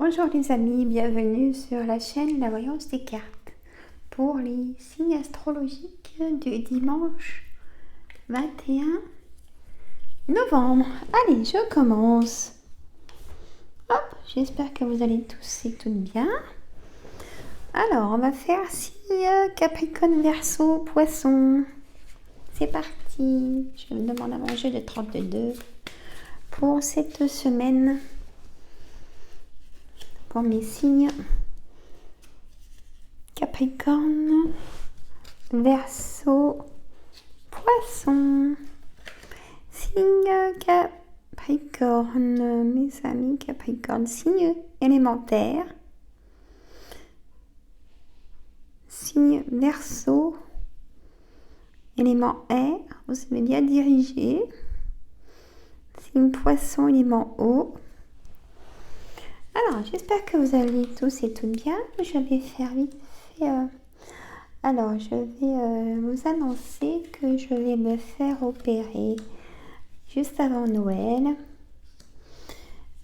Bonjour les amis, bienvenue sur la chaîne La Voyance des Cartes pour les signes astrologiques du dimanche 21 novembre. Allez, je commence. Hop, j'espère que vous allez tous et toutes bien. Alors, on va faire signe Capricorne, Verseau, Poisson. C'est parti. Je me demande à manger de 32 pour cette semaine. Pour mes signes Capricorne, Verseau, Poisson. Signe Capricorne, mes amis Capricorne, signe élémentaire. Signe Verseau, élément air, vous savez bien diriger. Signe Poisson, élément eau. Alors, j'espère que vous allez tous et toutes bien. Je vais faire vite fait. Alors, je vais vous annoncer que je vais me faire opérer juste avant Noël.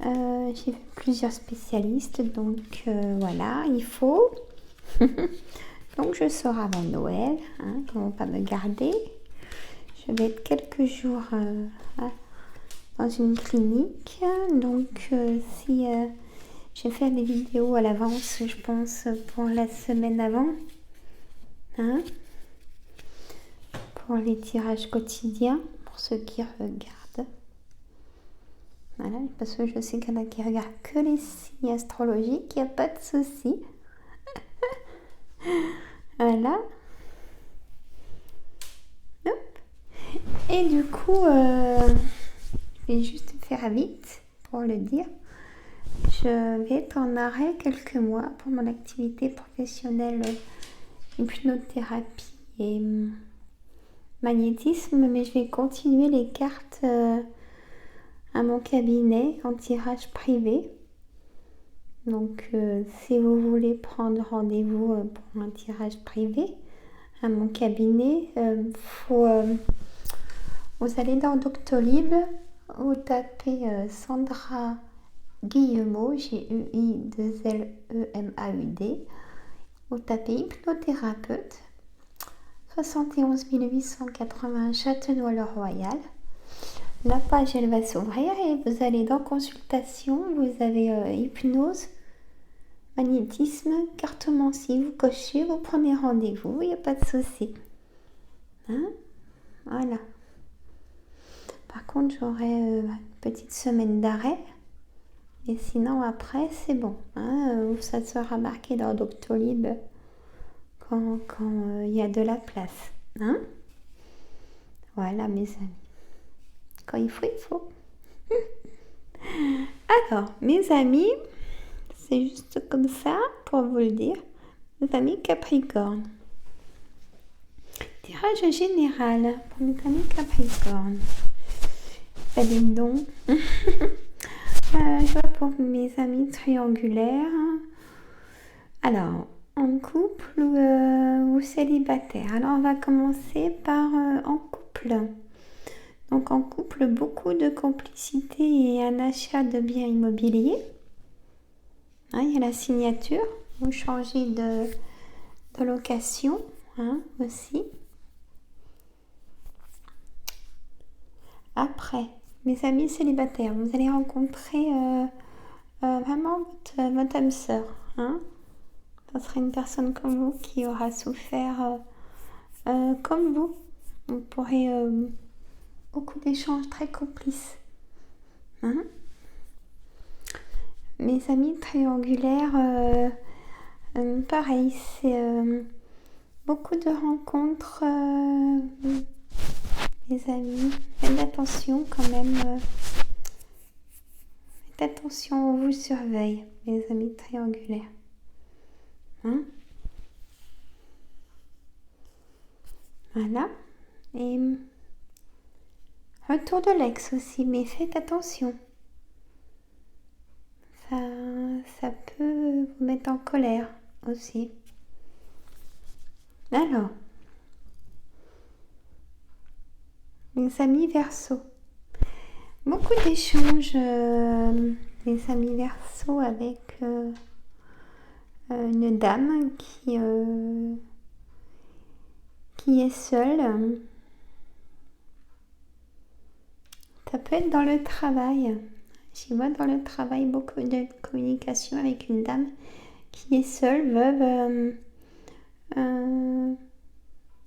J'ai vu plusieurs spécialistes, donc voilà, il faut. Donc, je sors avant Noël. Ils ne vont pas me garder. Je vais être quelques jours dans une clinique. Donc, si... je vais faire des vidéos à l'avance, je pense, pour la semaine avant. Pour les tirages quotidiens, pour ceux qui regardent. Voilà, parce que je sais qu'il y en a qui regardent que les signes astrologiques, il n'y a pas de souci. Voilà. Hop. Et du coup, je vais juste faire vite pour le dire. Je vais être en arrêt quelques mois pour mon activité professionnelle hypnothérapie et magnétisme, mais je vais continuer les cartes à mon cabinet en tirage privé. Donc si vous voulez prendre rendez-vous pour un tirage privé à mon cabinet, vous allez dans Doctolib, vous tapez Sandra Guillemot, G-U-I-2-L-E-M-A-U-D. Vous tapez hypnothérapeute, 71 880 Châtenois-le-Royal. La page, elle va s'ouvrir et vous allez dans consultation. Vous avez hypnose, magnétisme, cartomancie. Vous cochez, vous prenez rendez-vous, il n'y a pas de souci. Voilà. Par contre, j'aurai une petite semaine d'arrêt. Et sinon, après, c'est bon. Ça sera marqué dans Doctolib quand il y a de la place. Voilà, mes amis. Quand il faut. Alors, mes amis, c'est juste comme ça pour vous le dire. Mes amis Capricorne. Tirage général pour mes amis Capricorne. Ça dit donc. Je vois pour mes amis triangulaires. Alors, en couple ou célibataire. Alors, on va commencer par en couple. Donc, en couple, beaucoup de complicité et un achat de biens immobiliers. Il y a la signature. Vous changez de location aussi. Après, mes amis célibataires, vous allez rencontrer vraiment votre âme sœur. Ça sera une personne comme vous qui aura souffert comme vous. Vous pourrez beaucoup d'échanges très complices. Mes amis triangulaires, pareil, c'est beaucoup de rencontres. Les amis, faites attention quand même. Faites attention, on vous surveille, mes amis triangulaires. Voilà. Et retour de l'ex aussi, mais faites attention. Ça peut vous mettre en colère aussi. Alors, mes amis Verseau. Beaucoup d'échanges les amis Verseau avec une dame qui est seule. Ça peut être dans le travail. J'y vois dans le travail beaucoup de communication avec une dame qui est seule, veuve,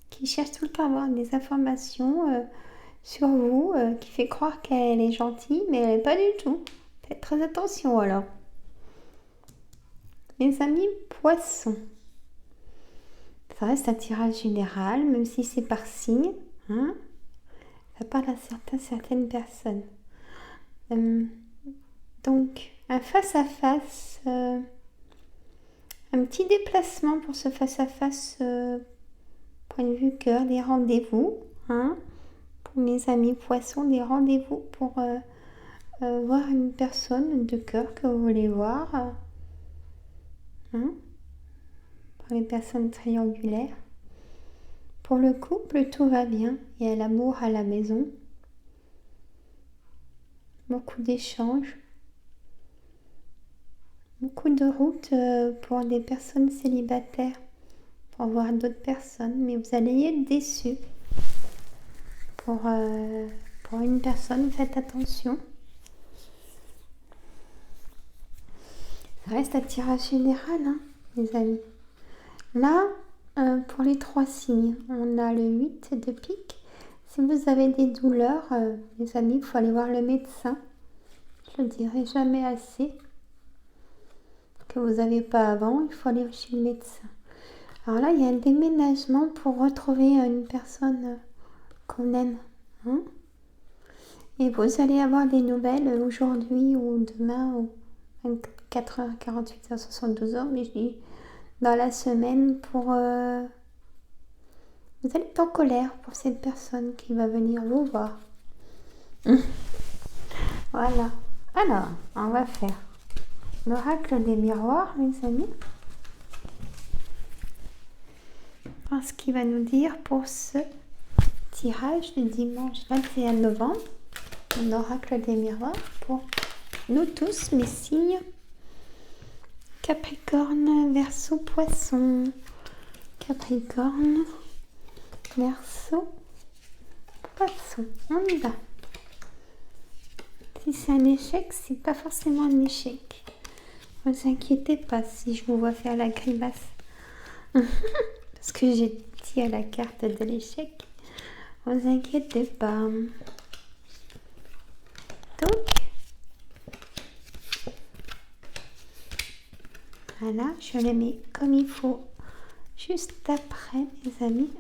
qui cherche tout le temps à avoir des informations sur vous, qui fait croire qu'elle est gentille, mais elle n'est pas du tout. Faites très attention alors. Mes amis poissons. Ça reste un tirage général, même si c'est par signe. Hein, ça parle à certaines personnes. Donc, un face-à-face, un petit déplacement pour ce face-à-face, point de vue cœur, des rendez-vous. Hein, pour mes amis poissons, des rendez-vous pour voir une personne de cœur que vous voulez voir. Hein, pour les personnes triangulaires. Pour le couple, tout va bien. Il y a l'amour à la maison. Beaucoup d'échanges. Beaucoup de routes pour des personnes célibataires. Pour voir d'autres personnes. Mais vous allez être déçus. Pour une personne, faites attention. Ça reste un tirage général, hein, les amis. Là, pour les 3 signes, on a le 8 de pique. Si vous avez des douleurs, les amis, il faut aller voir le médecin. Je le dirai jamais assez. Que vous n'avez pas avant, il faut aller chez le médecin. Alors là, il y a un déménagement pour retrouver une personne qu'on aime. Hein, et vous allez avoir des nouvelles aujourd'hui ou demain, ou 24 heures, 48 heures, 72 heures, mais je dis dans la semaine pour... vous allez être en colère pour cette personne qui va venir vous voir. Voilà. Alors, on va faire l'oracle des miroirs, mes amis. Ce qu'il va nous dire pour ce tirage du dimanche 21 novembre. L'oracle des miroirs pour nous tous, mes signes. Capricorne, Verseau, Poisson. Capricorne, Verseau, Poisson. On y va. Si c'est un échec, c'est pas forcément un échec. Ne vous inquiétez pas si je vous vois faire la grimace. Parce que j'ai dit à la carte de l'échec. Ne vous inquiétez pas. Donc, voilà, je les mets comme il faut juste après, mes amis.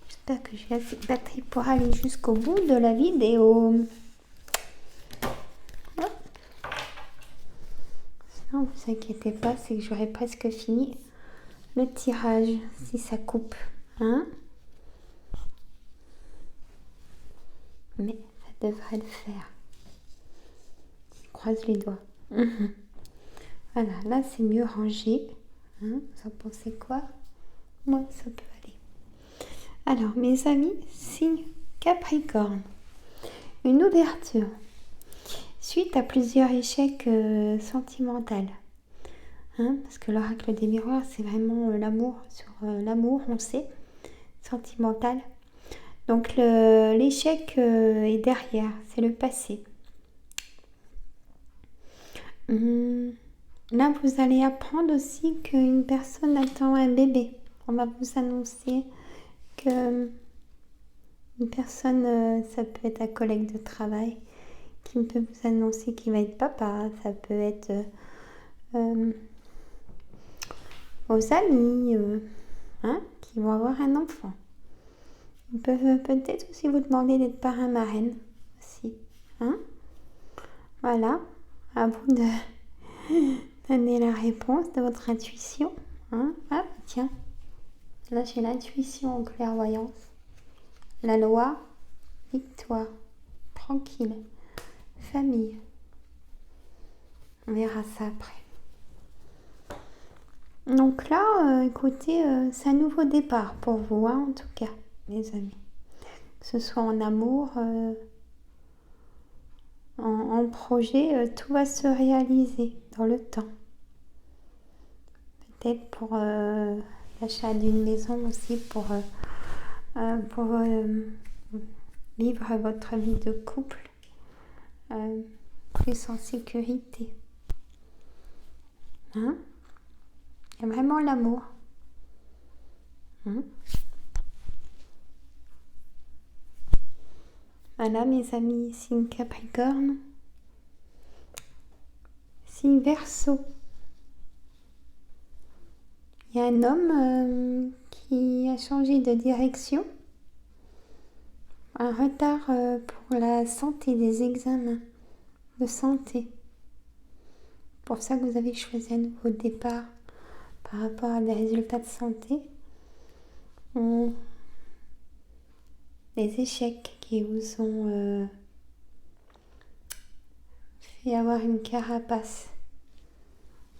J'espère que j'ai assez de batterie pour aller jusqu'au bout de la vidéo. Sinon, ne vous inquiétez pas, c'est que j'aurai presque fini le tirage si ça coupe. Hein, mais ça devrait le faire. Je croise les doigts. Voilà, là c'est mieux rangé. Hein, vous en pensez quoi? Moi, ça peut aller. Alors, mes amis, signe Capricorne. Une ouverture. Suite à plusieurs échecs sentimentaux. Hein, parce que l'oracle des miroirs, c'est vraiment l'amour. Sur l'amour, on sait, sentimental. Donc, l'échec est derrière, c'est le passé. Là, vous allez apprendre aussi qu'une personne attend un bébé. On va vous annoncer que une personne, ça peut être un collègue de travail, qui peut vous annoncer qu'il va être papa. Ça peut être vos amis hein, qui vont avoir un enfant. Ils peuvent peut-être aussi vous demander d'être parrain marraine aussi. Hein, voilà, à vous de donner la réponse de votre intuition. Hein. Ah, tiens, là j'ai l'intuition en clairvoyance. La loi, victoire, tranquille, famille. On verra ça après. Donc là, écoutez, c'est un nouveau départ pour vous, hein, en tout cas, mes amis. Que ce soit en amour en projet, tout va se réaliser dans le temps. Peut-être pour l'achat d'une maison aussi, pour vivre votre vie de couple plus en sécurité. Hein? Il y a vraiment l'amour. Hein? Voilà mes amis, signe Capricorne, signe Verseau. Il y a un homme qui a changé de direction. Un retard pour la santé, des examens de santé. Pour ça que vous avez choisi un nouveau départ par rapport à des résultats de santé. Ou des échecs qui vous ont fait avoir une carapace.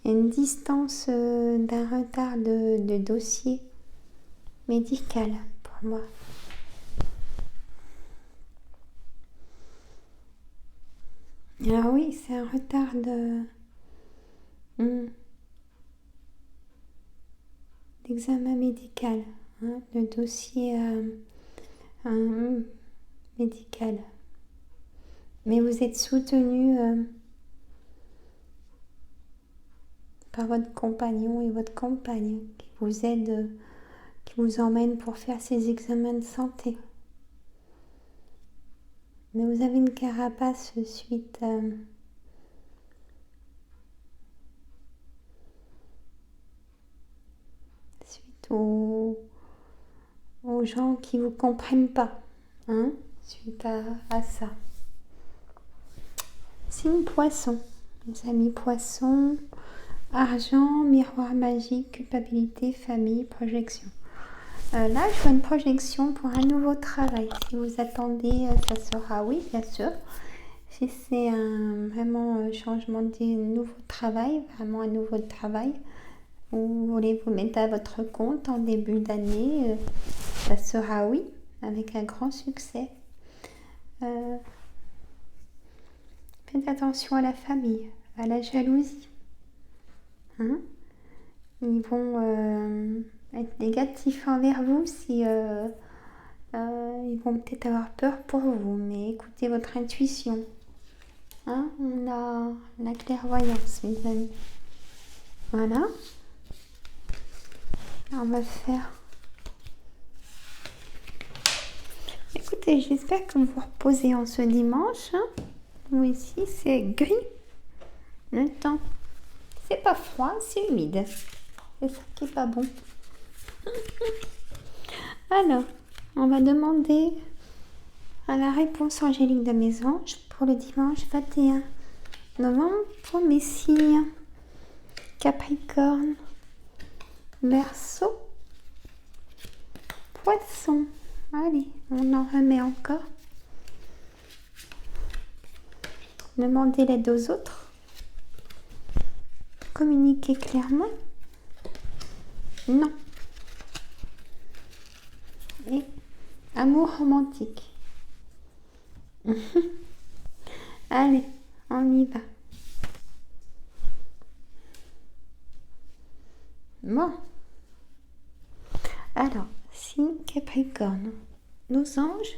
Il y a une distance d'un retard de dossier médical pour moi. Ah oui, c'est un retard d'examen médical, hein, de dossier médical. Mais vous êtes soutenu par votre compagnon et votre compagne qui vous aident, qui vous emmènent pour faire ces examens de santé. Mais vous avez une carapace suite aux gens qui vous comprennent pas, hein, suite à ça. Signe Poisson, mes amis Poissons, argent, miroir magique, culpabilité, famille, projection. Là, je vois une projection pour un nouveau travail. Si vous attendez, ça sera oui, bien sûr. Si c'est vraiment changement de nouveau travail, vraiment un nouveau travail, vous voulez vous mettre à votre compte en début d'année, ça sera oui, avec un grand succès. Faites attention à la famille, à la jalousie. Hein? Ils vont être négatifs envers vous si ils vont peut-être avoir peur pour vous, mais écoutez votre intuition. Hein? On a la clairvoyance, mes amis. Voilà. On va faire. Écoutez, j'espère que vous vous reposez en ce dimanche. Hein? Nous ici, c'est gris. Le temps. C'est pas froid, c'est humide. C'est ça qui est pas bon. Alors, on va demander à la réponse angélique de mes anges pour le dimanche 21 novembre pour mes signes Capricorne, Verseau, Poisson. Allez, on en remet encore. Demandez l'aide aux autres. Communiquez clairement. Non. Et amour romantique. Allez, on y va. Bon. Alors, signe Capricorne. Nos anges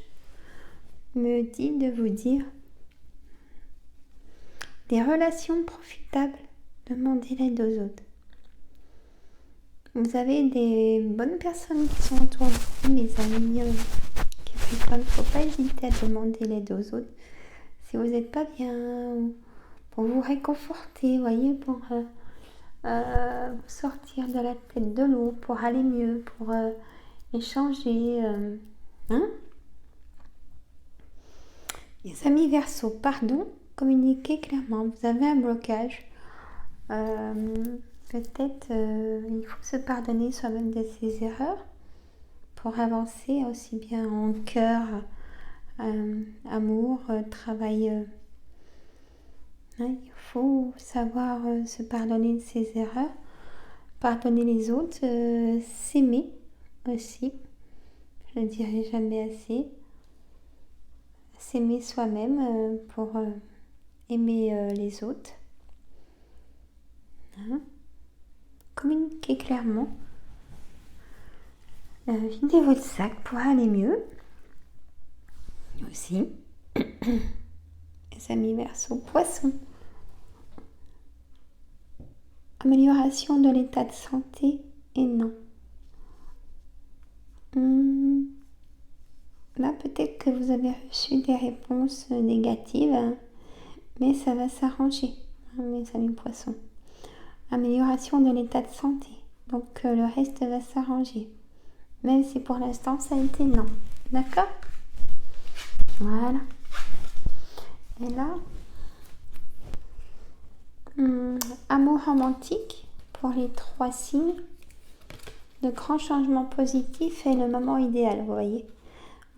me disent de vous dire des relations profitables. Demandez l'aide aux autres. Vous avez des bonnes personnes qui sont autour de vous, mes amis Capricorne. Il ne faut pas hésiter à demander l'aide aux autres. Si vous n'êtes pas bien, pour vous réconforter, voyez, pour vous sortir de la tête de l'eau, pour aller mieux, pour échanger. Hein? Les amis Verseau, pardon, communiquez clairement. Vous avez un blocage. Peut-être il faut se pardonner soi-même de ses erreurs pour avancer aussi bien en cœur, amour, travail. Il faut savoir se pardonner de ses erreurs, pardonner les autres, s'aimer aussi. Je ne dirai jamais assez. S'aimer soi-même pour aimer les autres. Hein? Communiquez clairement. Videz votre sac pour aller mieux. Aussi. Les amis Verseau, Poisson. Amélioration de l'état de santé et non. Là, peut-être que vous avez reçu des réponses négatives, hein, mais ça va s'arranger, hein, mes amis Poissons. Amélioration de l'état de santé. Donc, le reste va s'arranger. Même si pour l'instant, ça a été non. D'accord? Voilà. Et là, amour romantique pour les 3 signes. De grands changements positifs est le moment idéal, vous voyez.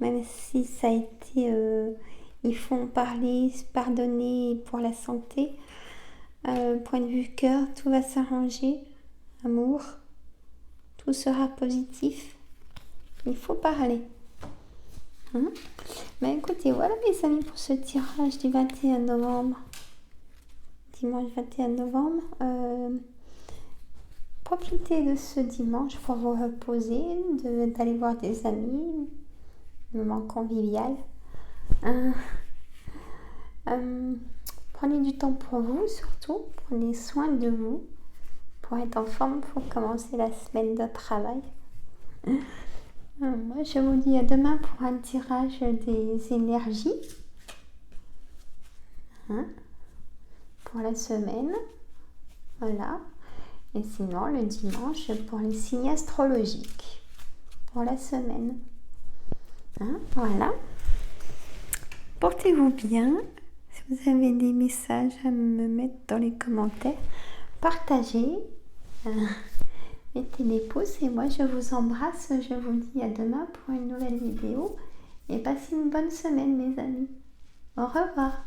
Même si ça a été... ils font parler, se pardonner pour la santé. Point de vue cœur, tout va s'arranger. Amour, tout sera positif. Il faut parler. Hein? Mais écoutez, voilà mes amis pour ce tirage du 21 novembre. Dimanche 21 novembre. Profitez de ce dimanche pour vous reposer, d'aller voir des amis, moment convivial. Prenez du temps pour vous surtout, prenez soin de vous pour être en forme pour commencer la semaine de travail. Moi je vous dis à demain pour un tirage des énergies pour la semaine. Voilà. Et sinon, le dimanche, pour les signes astrologiques, pour la semaine. Voilà. Portez-vous bien. Si vous avez des messages à me mettre dans les commentaires, partagez. Mettez des pouces. Et moi, je vous embrasse. Je vous dis à demain pour une nouvelle vidéo. Et passez une bonne semaine, mes amis. Au revoir.